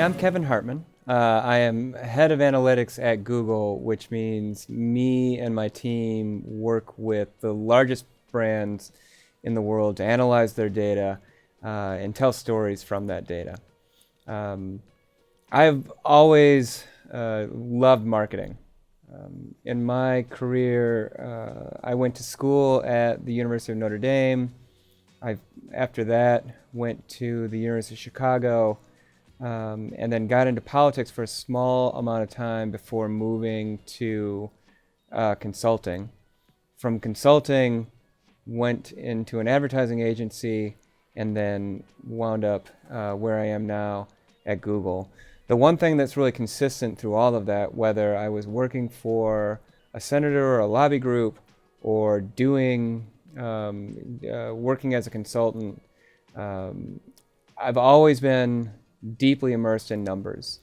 I'm Kevin Hartman. I am head of analytics at Google, which means me and my team work with the largest brands in the world to analyze their data and tell stories from that data. I've always loved marketing. In my career, I went to school at the University of Notre Dame. After that, went to the University of Chicago, and then got into politics for a small amount of time before moving to consulting. From consulting, went into an advertising agency, and then wound up where I am now at Google. The one thing that's really consistent through all of that, whether I was working for a senator or a lobby group or doing working as a consultant, I've always been deeply immersed in numbers.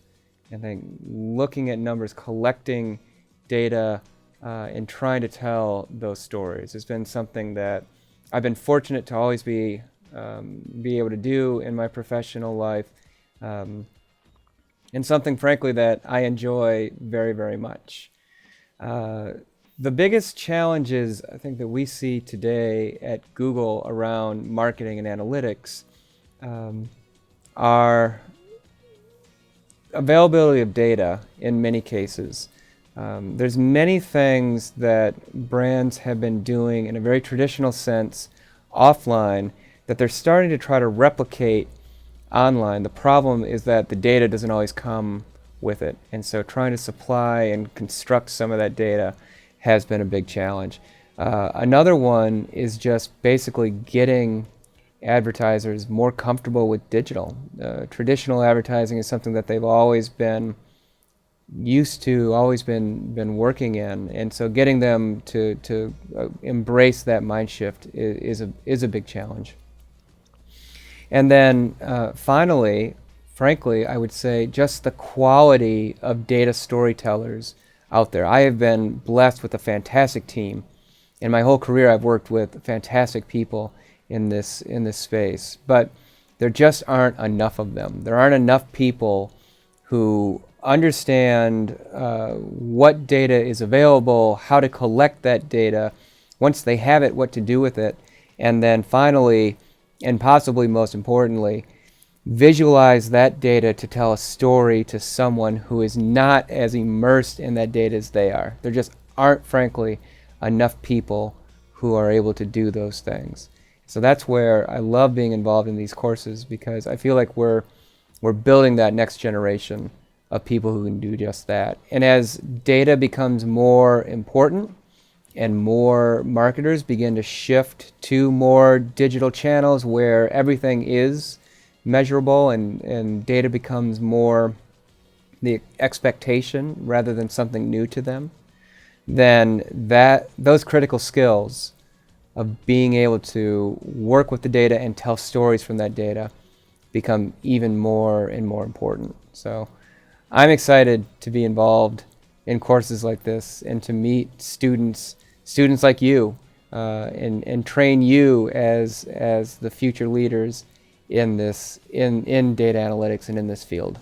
I think looking at numbers, collecting data, and trying to tell those stories has been something that I've been fortunate to always be able to do in my professional life, and something, frankly, that I enjoy very, very much. The biggest challenges I think that we see today at Google around marketing and analytics are availability of data in many cases. There's many things that brands have been doing in a very traditional sense offline that they're starting to try to replicate online. The problem is that the data doesn't always come with it, and so trying to supply and construct some of that data has been a big challenge. Another one is just basically getting advertisers more comfortable with digital. Traditional advertising is something that they've always been used to, always been working in, and so getting them to embrace that mind shift is a big challenge. And then finally, frankly, I would say just the quality of data storytellers out there. I have been blessed with a fantastic team. In my whole career, I've worked with fantastic people in this space, but there just aren't enough of them. There aren't enough people who understand what data is available, how to collect that data, once they have it, what to do with it, and then finally, and possibly most importantly, visualize that data to tell a story to someone who is not as immersed in that data as they are. There just aren't, frankly, enough people who are able to do those things. So that's where I love being involved in these courses, because I feel like we're building that next generation of people who can do just that. And as data becomes more important and more marketers begin to shift to more digital channels where everything is measurable and data becomes more the expectation rather than something new to them, then those critical skills of being able to work with the data and tell stories from that data become even more and more important. So I'm excited to be involved in courses like this and to meet students like you, and train you as the future leaders in data analytics and in this field.